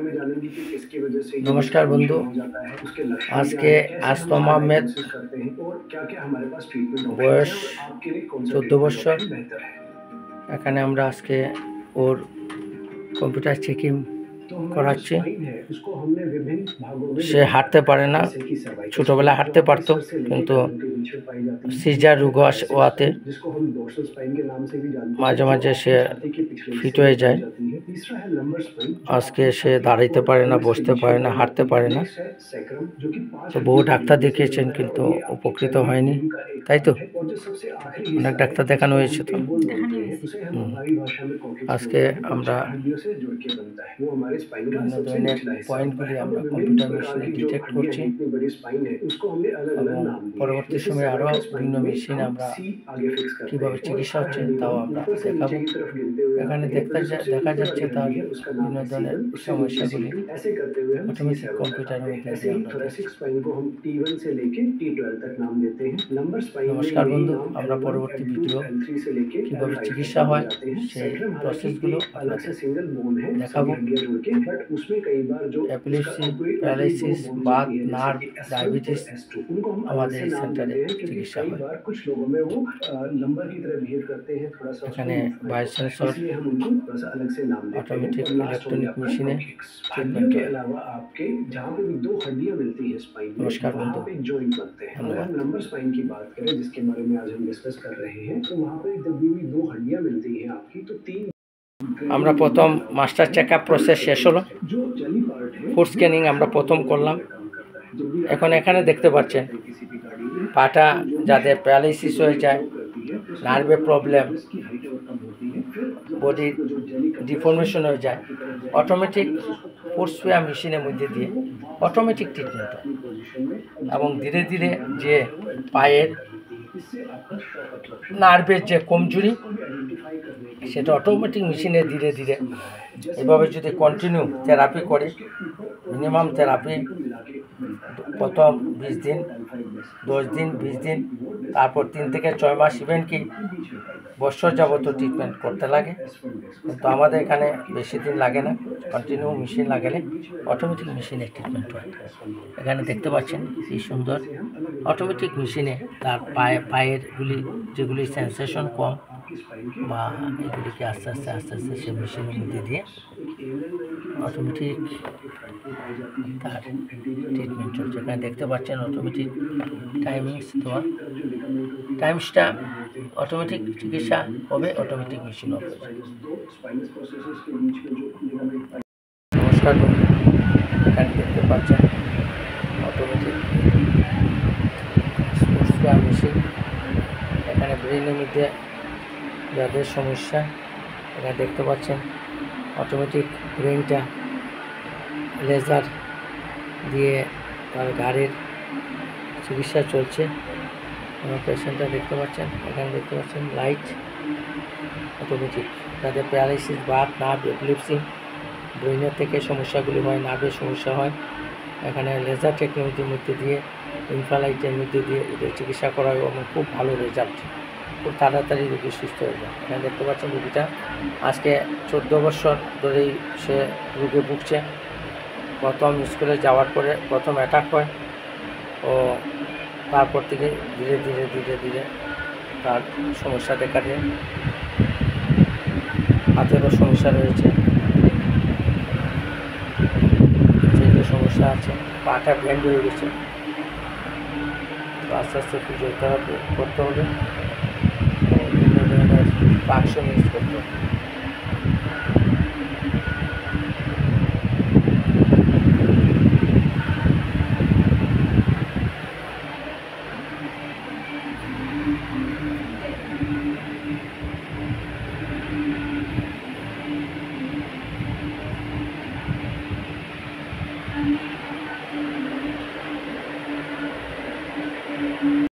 नमस्कार बंधु आज के आस्तमा में बयस 14 বছর এখানে আমরা আজকে ওর কম্পিউটার চেকিং করাচ্ছি। সে হাঁটতে পারে না, ছোটবেলায় হাঁটতে পারতো কিন্তু সিজার রোগ হওয়াতে মাঝে মাঝে সে ফিট হয়ে যায়। আজকে সে দাঁড়াইতে পারে না, বসতে পারে না, হাঁটতে পারে না। তো বহু ডাক্তার দেখিয়েছেন কিন্তু উপকৃত হয়নি, তাই তো? অনেক ডাক্তার দেখানো হয়েছে। তো আজকে আমরা বিভিন্ন ধরনের পয়েন্টগুলি আমরা কম্পিউটার মেশিনে ডিটেক্ট করছি এবং পরবর্তী সময়ে আরও বিভিন্ন মেশিন আমরা কীভাবে চিকিৎসা হচ্ছে তাও আমরা দেখাবো। এখানে দেখা যাচ্ছে তার বিভিন্ন ধরনের সমস্যাগুলি অটোমেটিক কম্পিউটারের মধ্যে দিয়ে আমরা। নমস্কার বন্ধু, আমরা পরবর্তী ভিডিও কীভাবে চিকিৎসা হয় সেই প্রসেসগুলো দেখাবো। Epilepsy, paralysis, Baat, nerve, diabetes আমাদের সেন্টারে চিকিৎসা হয়। এখানে বায়োসেন্সর অটোমেটিক ইলেকট্রনিক মেশিনে ট্রিটমেন্ট হয়। नमस्कार बंधु, धन्यवाद। नंबर स्पाइन की बात करें जिसके बारे में आज हम डिस्कस कर रहे हैं, तो वहाँ पे जब भी 2 हड्डियां मिलती हैं आपकी तो 3 আমরা প্রথম মাস্টার চেকআপ প্রসেস শেষ হলো। ফুড স্ক্যানিং আমরা প্রথম করলাম। এখন এখানে দেখতে পাচ্ছেন পাটা যাদের প্যারালাইসিস হয়ে যায়, নার্ভে প্রবলেম, বডি ডিফর্মেশন হয়ে যায়, অটোমেটিক ফুড স্পেয়ার মেশিনের মধ্যে দিয়ে অটোমেটিক ট্রিটমেন্ট হয় এবং ধীরে ধীরে যে পায়ের নার্ভের যে কমজোরি সেটা অটোমেটিক মেশিনে ধীরে ধীরে এভাবে যদি কন্টিনিউ থেরাপি করে, মিনিমাম থেরাপি প্রথম 20 দিন, 10 দিন, 20 দিন, তারপর 3 থেকে 6 মাস, ইভেন কি বছর যাবত ট্রিটমেন্ট করতে লাগে। কিন্তু আমাদের এখানে বেশি দিন লাগে না, কন্টিনিউ মেশিন লাগালে অটোমেটিক মেশিনে ট্রিটমেন্ট হয়। এখানে দেখতে পাচ্ছেন কি সুন্দর অটোমেটিক মেশিনে তার পায়েরগুলি যেগুলি সেন্সেশন কম বা এগুলিকে আস্তে আস্তে সে মেশিনের মধ্যে দিয়ে অটোমেটিক তার ট্রিটমেন্ট চলছে। এখানে দেখতে পাচ্ছেন অটোমেটিক টাইমিংস দেওয়া, টাইমসটা অটোমেটিক চিকিৎসা হবে, অটোমেটিক মেশিন হবে। নমস্কার, এখানে দেখতে পাচ্ছেন অটোমেটিক মেশিন। এখানে ব্রেনের মধ্যে যাদের সমস্যা এখানে দেখতে পাচ্ছেন অটোমেটিক ব্রেনটা লেজার দিয়ে তার গাড়ির চিকিৎসা চলছে এবং পেশেন্টটা দেখতে পাচ্ছেন। এখানে দেখতে পাচ্ছেন লাইট অটোমেটিক। যাদের প্যারালাইসিস, বাত, নার্ভ, এপিলেপসি, ব্রেনের থেকে সমস্যাগুলি হয়, নার্ভের সমস্যা হয়, এখানে লেজার টেকনোলজির মধ্যে দিয়ে, ইনফ্রালাইটের মধ্যে দিয়ে এদের চিকিৎসা করা হয় এবং খুব ভালো রেজাল্ট, খুব তাড়াতাড়ি রোগী সুস্থ হয়ে যায়। এখানে দেখতে পাচ্ছেন রোগীটা আজকে 14 বছর ধরেই সে রোগে ভুগছে। প্রথম স্কুলে যাওয়ার পরে প্রথম অ্যাটাক হয় ও তারপর থেকে ধীরে ধীরে ধীরে ধীরে তার সমস্যা দেখা দেয়। হাতেরও সমস্যা রয়েছে, যেগুলো সমস্যা আছে, পাটা ব্যান্ড হয়ে গেছে, আস্তে আস্তে ফিজিওথেরাপি করতে হবে, বিভিন্ন ধরনের বাক্স মিক্স করতে হবে।